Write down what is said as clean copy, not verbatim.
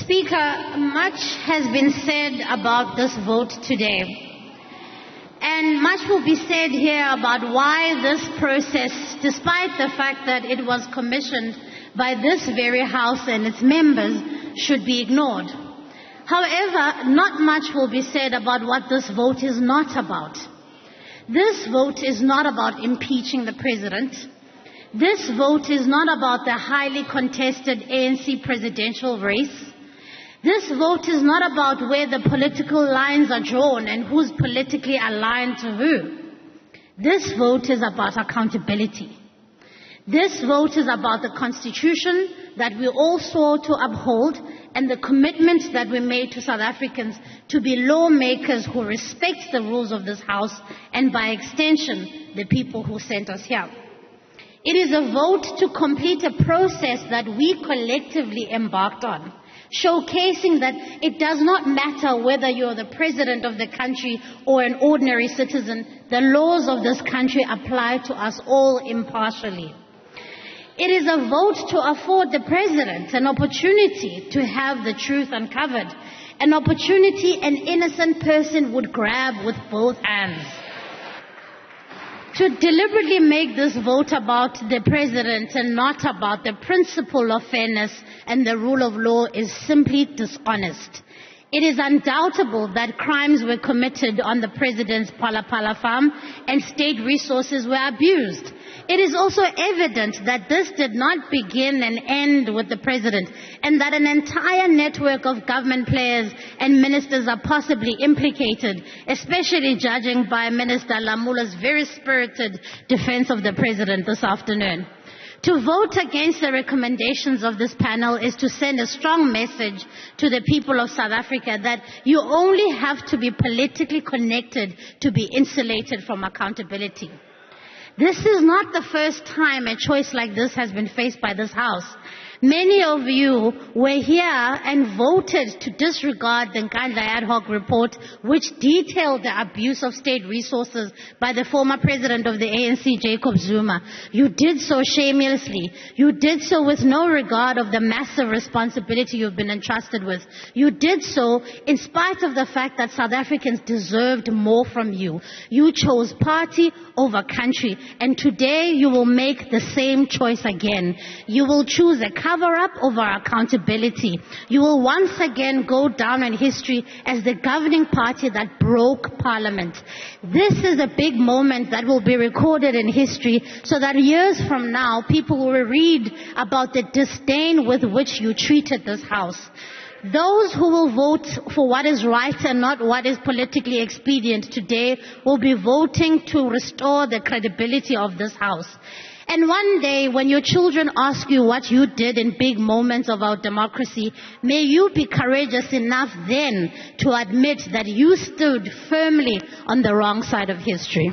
Speaker, much has been said about this vote today, and much will be said here about why this process, despite the fact that it was commissioned by this very House and its members, should be ignored. However, not much will be said about what this vote is not about. This vote is not about impeaching the president. This vote is not about the highly contested ANC presidential race. This vote is not about where the political lines are drawn and who's politically aligned to who. This vote is about accountability. This vote is about the Constitution that we all swore to uphold and the commitment that we made to South Africans to be lawmakers who respect the rules of this House and, by extension, the people who sent us here. It is a vote to complete a process that we collectively embarked on, showcasing that it does not matter whether you're the president of the country or an ordinary citizen, the laws of this country apply to us all impartially. It is a vote to afford the president an opportunity to have the truth uncovered, an opportunity an innocent person would grab with both hands. To deliberately make this vote about the president and not about the principle of fairness and the rule of law is simply dishonest. It is undoubtable that crimes were committed on the president's Phala Phala farm and state resources were abused. It is also evident that this did not begin and end with the president, and that an entire network of government players and ministers are possibly implicated, especially judging by Minister Lamula's very spirited defense of the president this afternoon. To vote against the recommendations of this panel is to send a strong message to the people of South Africa that you only have to be politically connected to be insulated from accountability. This is not the first time a choice like this has been faced by this House. Many of you were here and voted to disregard the Nkandla ad hoc report, which detailed the abuse of state resources by the former president of the ANC, Jacob Zuma. You did so shamelessly. You did so with no regard of the massive responsibility you've been entrusted with. You did so in spite of the fact that South Africans deserved more from you. You chose party over country, and today you will make the same choice again. You will choose a cover-up over accountability. You will once again go down in history as the governing party that broke Parliament. This is a big moment that will be recorded in history so that years from now, people will read about the disdain with which you treated this House. Those who will vote for what is right and not what is politically expedient today will be voting to restore the credibility of this House. And one day, when your children ask you what you did in big moments of our democracy, may you be courageous enough then to admit that you stood firmly on the wrong side of history.